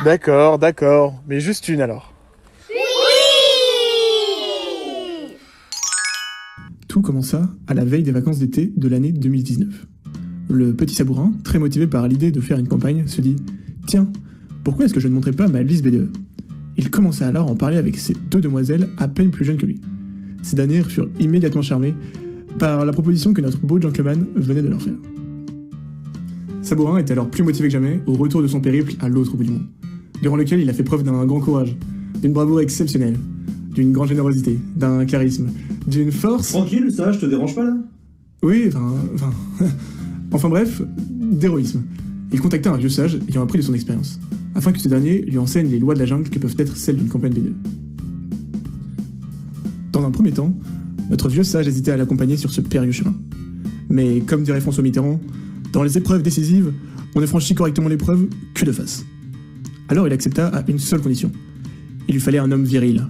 D'accord, mais juste une alors. Tout commença à la veille des vacances d'été de l'année 2019. Le petit Sabourin, très motivé par l'idée de faire une campagne, se dit « Tiens, pourquoi est-ce que je ne montrais pas ma liste BDE ?» Il commença alors à en parler avec ces deux demoiselles à peine plus jeunes que lui. Ces dernières furent immédiatement charmées par la proposition que notre beau gentleman venait de leur faire. Sabourin était alors plus motivé que jamais au retour de son périple à l'autre bout du monde, durant lequel il a fait preuve d'un grand courage, d'une bravoure exceptionnelle, d'une grande générosité, d'un charisme, d'une force... Tranquille, ça, je te dérange pas là? Oui, enfin bref, d'héroïsme. Il contacta un vieux sage ayant appris de son expérience, afin que ce dernier lui enseigne les lois de la jungle que peuvent être celles d'une campagne BDE. Dans un premier temps, notre vieux sage hésitait à l'accompagner sur ce périlleux chemin. Mais comme dirait François Mitterrand, dans les épreuves décisives, on ne franchit correctement l'épreuve que de face. Alors il accepta à une seule condition. Il lui fallait un homme viril,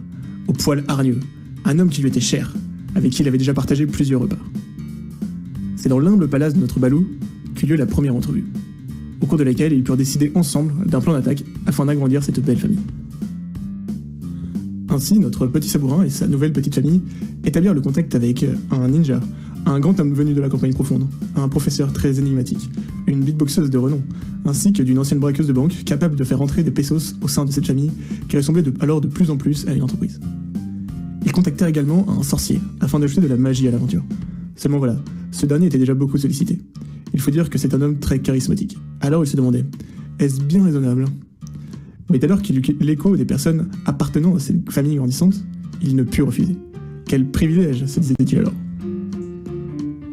au poil hargneux, un homme qui lui était cher, avec qui il avait déjà partagé plusieurs repas. C'est dans l'humble palace de notre Balou qu'eut lieu la première entrevue, au cours de laquelle ils purent décider ensemble d'un plan d'attaque afin d'agrandir cette belle famille. Ainsi, notre petit Sabourin et sa nouvelle petite famille établirent le contact avec un ninja, un grand homme venu de la campagne profonde, un professeur très énigmatique, une beatboxeuse de renom, ainsi que d'une ancienne braqueuse de banque capable de faire entrer des pesos au sein de cette famille qui ressemblait alors de plus en plus à une entreprise. Ils contactèrent également un sorcier afin d'ajouter de la magie à l'aventure. Seulement voilà, ce dernier était déjà beaucoup sollicité. Il faut dire que c'est un homme très charismatique. Alors il se demandait, est-ce bien raisonnable ? Mais dès lors qu'il eut l'écho des personnes appartenant à cette famille grandissante, il ne put refuser. Quel privilège, se disait-il alors.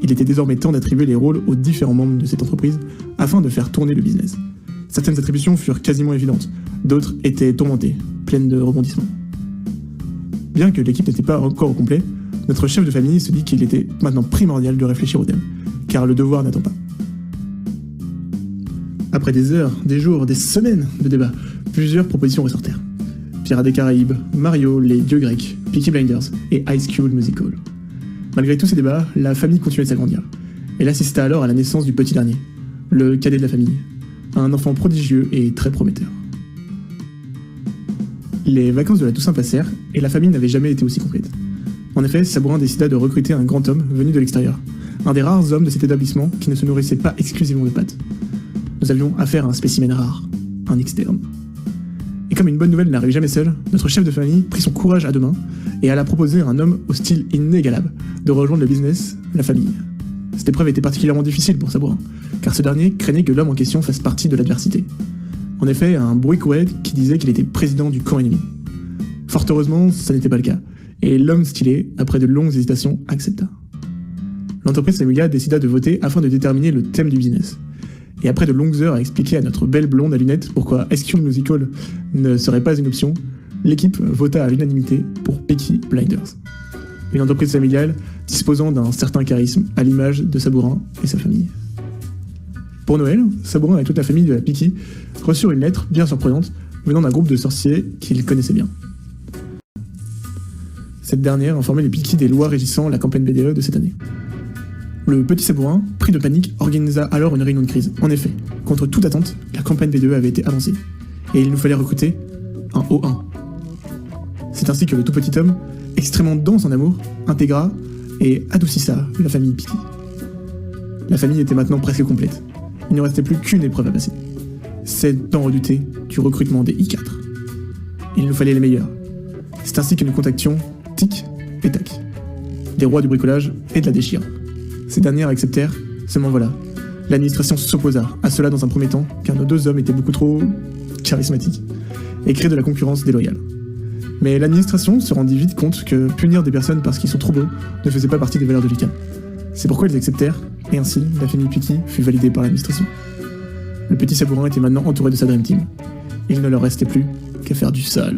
Il était désormais temps d'attribuer les rôles aux différents membres de cette entreprise afin de faire tourner le business. Certaines attributions furent quasiment évidentes, d'autres étaient tourmentées, pleines de rebondissements. Bien que l'équipe n'était pas encore au complet, notre chef de famille se dit qu'il était maintenant primordial de réfléchir au thème, car le devoir n'attend pas. Après des heures, des jours, des semaines de débats, plusieurs propositions ressortèrent. Pirates des Caraïbes, Mario, les dieux grecs, Peaky Blinders et High School Musical. Malgré tous ces débats, la famille continuait de s'agrandir. Elle assista alors à la naissance du petit dernier, le cadet de la famille, un enfant prodigieux et très prometteur. Les vacances de la Toussaint passèrent et la famille n'avait jamais été aussi complète. En effet, Sabourin décida de recruter un grand homme venu de l'extérieur, un des rares hommes de cet établissement qui ne se nourrissait pas exclusivement de pâtes. Nous avions affaire à un spécimen rare, un externe. Et comme une bonne nouvelle n'arrive jamais seule, notre chef de famille prit son courage à deux mains et alla proposer à un homme au style inégalable de rejoindre le business, la famille. Cette épreuve était particulièrement difficile pour Sabourin, car ce dernier craignait que l'homme en question fasse partie de l'adversité. En effet, un bruit courait qui disait qu'il était président du camp ennemi. Fort heureusement, ça n'était pas le cas, et l'homme stylé, après de longues hésitations, accepta. L'entreprise familiale décida de voter afin de déterminer le thème du business. Et après de longues heures à expliquer à notre belle blonde à lunettes pourquoi High School Musical ne serait pas une option, l'équipe vota à l'unanimité pour Peaky Blinders. Une entreprise familiale disposant d'un certain charisme à l'image de Sabourin et sa famille. Pour Noël, Sabourin et toute la famille de la Peaky reçurent une lettre bien surprenante venant d'un groupe de sorciers qu'ils connaissaient bien. Cette dernière informait les Peaky des lois régissant la campagne BDE de cette année. Le petit Sabourin, pris de panique, organisa alors une réunion de crise. En effet, contre toute attente, la campagne BDE avait été avancée, et il nous fallait recruter un O1. C'est ainsi que le tout petit homme, extrêmement dense en amour, intégra et adoucissa la famille Peaky. La famille était maintenant presque complète. Il ne restait plus qu'une épreuve à passer. C'est tant redouté du recrutement des I4. Il nous fallait les meilleurs. C'est ainsi que nous contactions Tic et Tac, des rois du bricolage et de la déchire. Ces dernières acceptèrent, seulement voilà, l'administration s'opposa à cela dans un premier temps, car nos deux hommes étaient beaucoup trop charismatiques, et créaient de la concurrence déloyale. Mais l'administration se rendit vite compte que punir des personnes parce qu'ils sont trop beaux ne faisait pas partie des valeurs de l'UQAM. C'est pourquoi ils acceptèrent, et ainsi, la famille Peaky fut validée par l'administration. Le petit Sabourin était maintenant entouré de sa Dream Team. Il ne leur restait plus qu'à faire du sale.